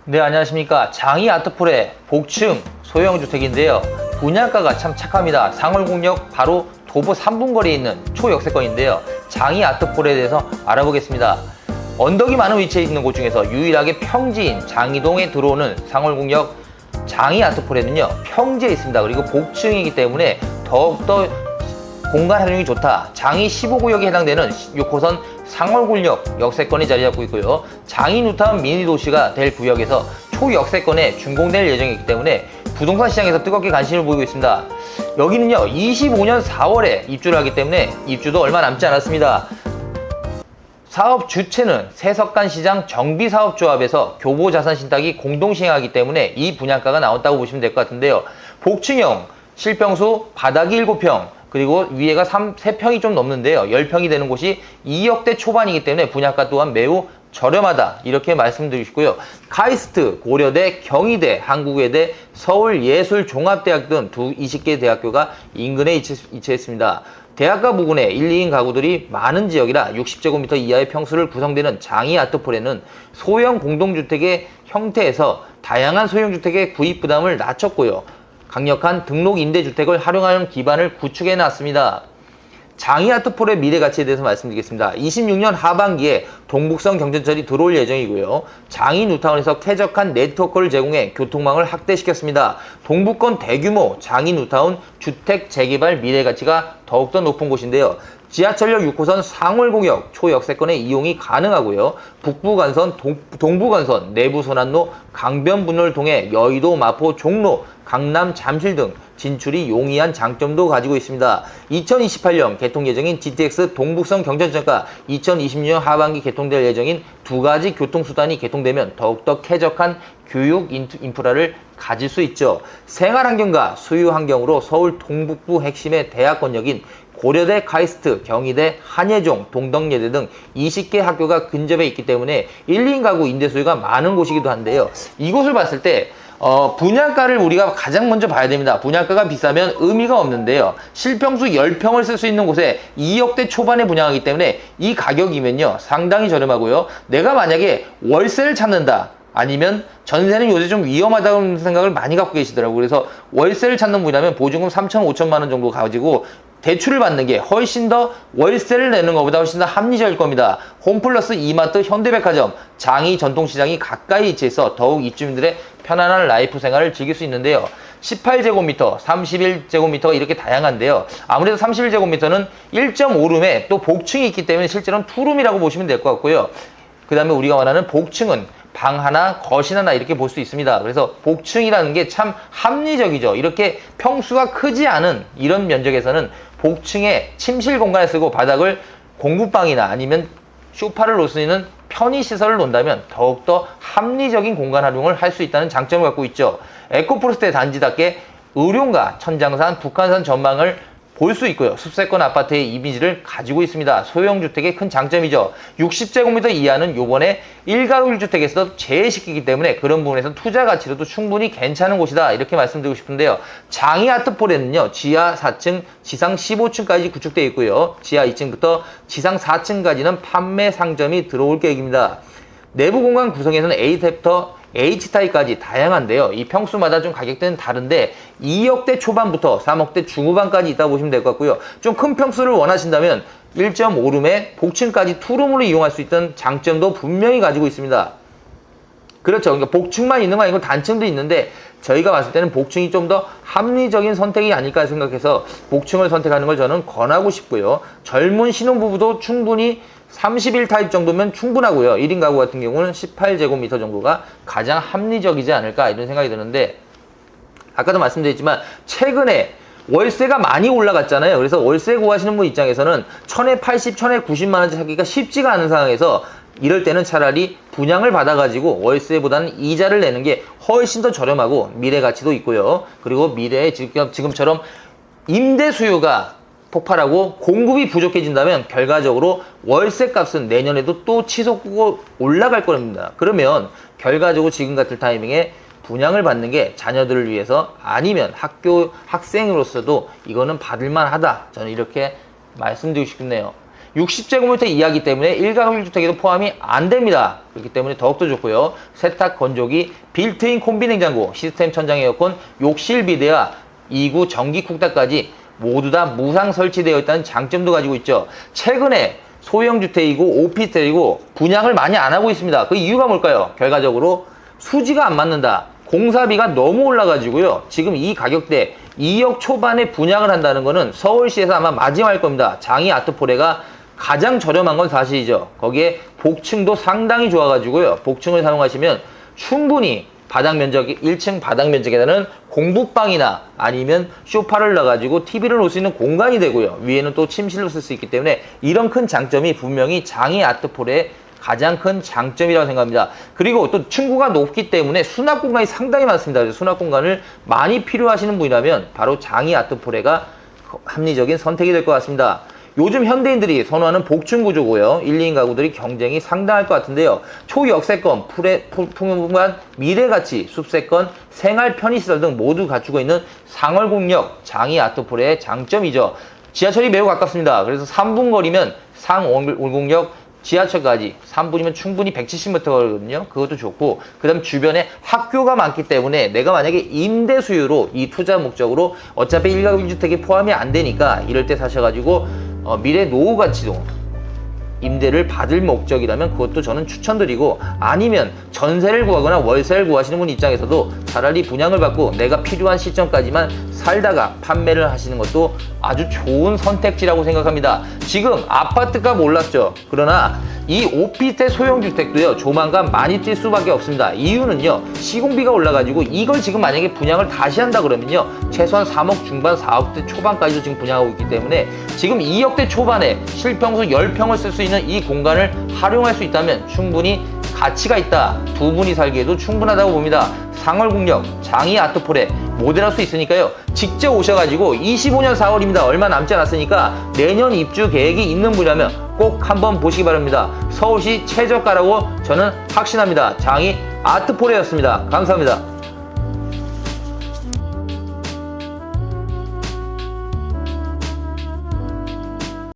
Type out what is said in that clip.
네, 안녕하십니까. 장이 아트폴의 복층 소형주택인데요. 분양가가 참 착합니다. 상월공역 바로 도보 3분 거리에 있는 초역세권인데요. 장이 아트폴에 대해서 알아보겠습니다. 언덕이 많은 위치에 있는 곳 중에서 유일하게 평지인 장이동에 들어오는 상월공역 장이 아트폴에는요, 평지에 있습니다. 그리고 복층이기 때문에 더욱더 공간 활용이 좋다. 장이 15구역에 해당되는 6호선 상월군역 역세권이 자리 잡고 있고요. 장이 뉴타운 미니도시가 될 구역에서 초역세권에 준공될 예정이기 때문에 부동산 시장에서 뜨겁게 관심을 보이고 있습니다. 여기는요, 25년 4월에 입주를 하기 때문에 입주도 얼마 남지 않았습니다. 사업 주체는 세석간시장 정비사업조합에서 교보자산신탁이 공동 시행하기 때문에 이 분양가가 나왔다고 보시면 될 것 같은데요. 복층형, 실평수, 바닥이 7평, 그리고 위에가 3평이 좀 넘는데요. 10평이 되는 곳이 2억대 초반이기 때문에 분양가 또한 매우 저렴하다, 이렇게 말씀드리고 싶고요. 카이스트, 고려대, 경희대, 한국외대, 서울예술종합대학 등 두 20개 대학교가 인근에 위치했습니다. 대학가 부근에 1, 2인 가구들이 많은 지역이라 60제곱미터 이하의 평수를 구성되는 장이 아트폴에는 소형 공동주택의 형태에서 다양한 소형주택의 구입 부담을 낮췄고요. 강력한 등록 임대주택을 활용하는 기반을 구축해 놨습니다. 장이 아트폴의 미래 가치에 대해서 말씀드리겠습니다. 26년 하반기에 동북선 경전철이 들어올 예정이고요. 장이 뉴타운에서 쾌적한 네트워크를 제공해 교통망을 확대시켰습니다. 동북권 대규모 장이 뉴타운 주택 재개발 미래 가치가 더욱더 높은 곳인데요. 지하철역 6호선 상월공역 초역세권의 이용이 가능하고요. 북부간선, 동부간선, 내부순환로, 강변분로를 통해 여의도, 마포, 종로, 강남, 잠실 등 진출이 용이한 장점도 가지고 있습니다. 2028년 개통 예정인 GTX 동북선 경전철과 2026년 하반기 개통될 예정인 두 가지 교통수단이 개통되면 더욱더 쾌적한 교육 인프라를 가질 수 있죠. 생활환경과 수유환경으로 서울 동북부 핵심의 대학권역인 고려대, 카이스트, 경희대, 한예종, 동덕예대 등 20개 학교가 근접해 있기 때문에 1, 2인 가구 임대 수요가 많은 곳이기도 한데요. 이곳을 봤을 때 분양가를 우리가 가장 먼저 봐야 됩니다. 분양가가 비싸면 의미가 없는데요. 실평수 10평을 쓸 수 있는 곳에 2억대 초반에 분양하기 때문에 이 가격이면요, 상당히 저렴하고요. 내가 만약에 월세를 찾는다, 아니면 전세는 요새 좀 위험하다는 생각을 많이 갖고 계시더라고요. 그래서 월세를 찾는 분이라면 보증금 3천, 5천만 원 정도 가지고 대출을 받는 게 훨씬 더 월세를 내는 것보다 훨씬 더 합리적일 겁니다. 홈플러스, 이마트, 현대백화점, 장이 전통시장이 가까이 위치해서 더욱 입주민들의 편안한 라이프 생활을 즐길 수 있는데요. 18제곱미터, 31제곱미터가 이렇게 다양한데요. 아무래도 31제곱미터는 1.5룸에 또 복층이 있기 때문에 실제로는 투룸이라고 보시면 될 것 같고요. 그 다음에 우리가 원하는 복층은 방 하나, 거실 하나 이렇게 볼 수 있습니다. 그래서 복층이라는 게 참 합리적이죠. 이렇게 평수가 크지 않은 이런 면적에서는 복층에 침실 공간을 쓰고 바닥을 공부방이나 아니면 소파를 놓을 수 있는 편의시설을 놓는다면 더욱더 합리적인 공간 활용을 할 수 있다는 장점을 갖고 있죠. 에코포레스트 단지답게 의룡과 천장산, 북한산 전망을 볼 수 있고요. 숲세권 아파트의 이미지를 가지고 있습니다. 소형주택의 큰 장점이죠. 60제곱미터 이하는 요번에 1가구 1주택에서도 제외시키기 때문에 그런 부분에서 투자 가치로도 충분히 괜찮은 곳이다, 이렇게 말씀드리고 싶은데요. 장이 아트폴에는요, 지하 4층, 지상 15층까지 구축되어 있고요. 지하 2층부터 지상 4층까지는 판매 상점이 들어올 계획입니다. 내부 공간 구성에서는 A부터 H타입까지 다양한데요. 이 평수마다 좀 가격대는 다른데 2억대 초반부터 3억대 중후반까지 있다고 보시면 될 것 같고요. 좀 큰 평수를 원하신다면 1.5룸에 복층까지 투룸으로 이용할 수 있던 장점도 분명히 가지고 있습니다. 그렇죠. 그러니까 복층만 있는 거 아니고 단층도 있는데 저희가 봤을 때는 복층이 좀 더 합리적인 선택이 아닐까 생각해서 복층을 선택하는 걸 저는 권하고 싶고요. 젊은 신혼부부도 충분히 31타입 정도면 충분하고요. 1인 가구 같은 경우는 18제곱미터 정도가 가장 합리적이지 않을까, 이런 생각이 드는데, 아까도 말씀드렸지만 최근에 월세가 많이 올라갔잖아요. 그래서 월세 구하시는 분 입장에서는 1000에 80, 1000에 90만 원짜리 사기가 쉽지가 않은 상황에서 이럴 때는 차라리 분양을 받아가지고 월세보다는 이자를 내는 게 훨씬 더 저렴하고 미래 가치도 있고요. 그리고 미래에 지금처럼 임대 수요가 폭발하고 공급이 부족해진다면 결과적으로 월세 값은 내년에도 또 치솟고 올라갈 겁니다. 그러면 결과적으로 지금 같은 타이밍에 분양을 받는 게 자녀들을 위해서, 아니면 학생으로서도 이거는 받을만 하다, 저는 이렇게 말씀드리고 싶네요. 60제곱미터 이하기 때문에 일가구일주택에도 포함이 안 됩니다. 그렇기 때문에 더욱더 좋고요. 세탁 건조기, 빌트인 콤비 냉장고, 시스템 천장 에어컨, 욕실 비데와 2구 전기 쿡탑까지 모두 다 무상 설치되어 있다는 장점도 가지고 있죠. 최근에 소형주택이고 오피스텔이고 분양을 많이 안 하고 있습니다. 그 이유가 뭘까요? 결과적으로 수지가 안 맞는다. 공사비가 너무 올라가지고요. 지금 이 가격대 2억 초반에 분양을 한다는 거는 서울시에서 아마 마지막일 겁니다. 장이 아트포레가 가장 저렴한 건 사실이죠. 거기에 복층도 상당히 좋아가지고요. 복층을 사용하시면 충분히 바닥 면적, 1층 바닥 면적에다는 공부방이나 아니면 소파를 넣어가지고 TV를 놓을 수 있는 공간이 되고요. 위에는 또 침실로 쓸 수 있기 때문에 이런 큰 장점이 분명히 장이 아트포레의 가장 큰 장점이라고 생각합니다. 그리고 또 층고가 높기 때문에 수납 공간이 상당히 많습니다. 그래서 수납 공간을 많이 필요하시는 분이라면 바로 장이 아트포레가 합리적인 선택이 될 것 같습니다. 요즘 현대인들이 선호하는 복층 구조고요. 1, 2인 가구들이 경쟁이 상당할 것 같은데요. 초역세권, 풍요분간, 미래가치, 숲세권, 생활 편의시설 등 모두 갖추고 있는 상월공역 장이 아트포레의 장점이죠. 지하철이 매우 가깝습니다. 그래서 3분 거리면 상월공역 지하철까지 3분이면 충분히 170m 거리거든요. 그것도 좋고, 그 다음 주변에 학교가 많기 때문에 내가 만약에 임대 수요로 이 투자 목적으로 어차피 1가구 1주택이 포함이 안 되니까 이럴 때 사셔가지고 미래 노후 가치도 임대를 받을 목적이라면 그것도 저는 추천드리고, 아니면 전세를 구하거나 월세를 구하시는 분 입장에서도 차라리 분양을 받고 내가 필요한 시점까지만 살다가 판매를 하시는 것도 아주 좋은 선택지라고 생각합니다. 지금 아파트값 올랐죠. 그러나 이 오피스텔 소형주택도요, 조만간 많이 뛸 수밖에 없습니다. 이유는요, 시공비가 올라가지고 이걸 지금 만약에 분양을 다시 한다 그러면요, 최소한 3억 중반, 4억대 초반까지도 지금 분양하고 있기 때문에 지금 2억대 초반에 실평수 10평을 쓸 수 있는 이 공간을 활용할 수 있다면 충분히 가치가 있다. 두 분이 살기에도 충분하다고 봅니다. 상월국역, 장이 아트포레 모델할 수 있으니까요. 직접 오셔가지고 25년 4월입니다. 얼마 남지 않았으니까 내년 입주 계획이 있는 분이라면 꼭 한번 보시기 바랍니다. 서울시 최저가라고 저는 확신합니다. 장이 아트포레였습니다. 감사합니다.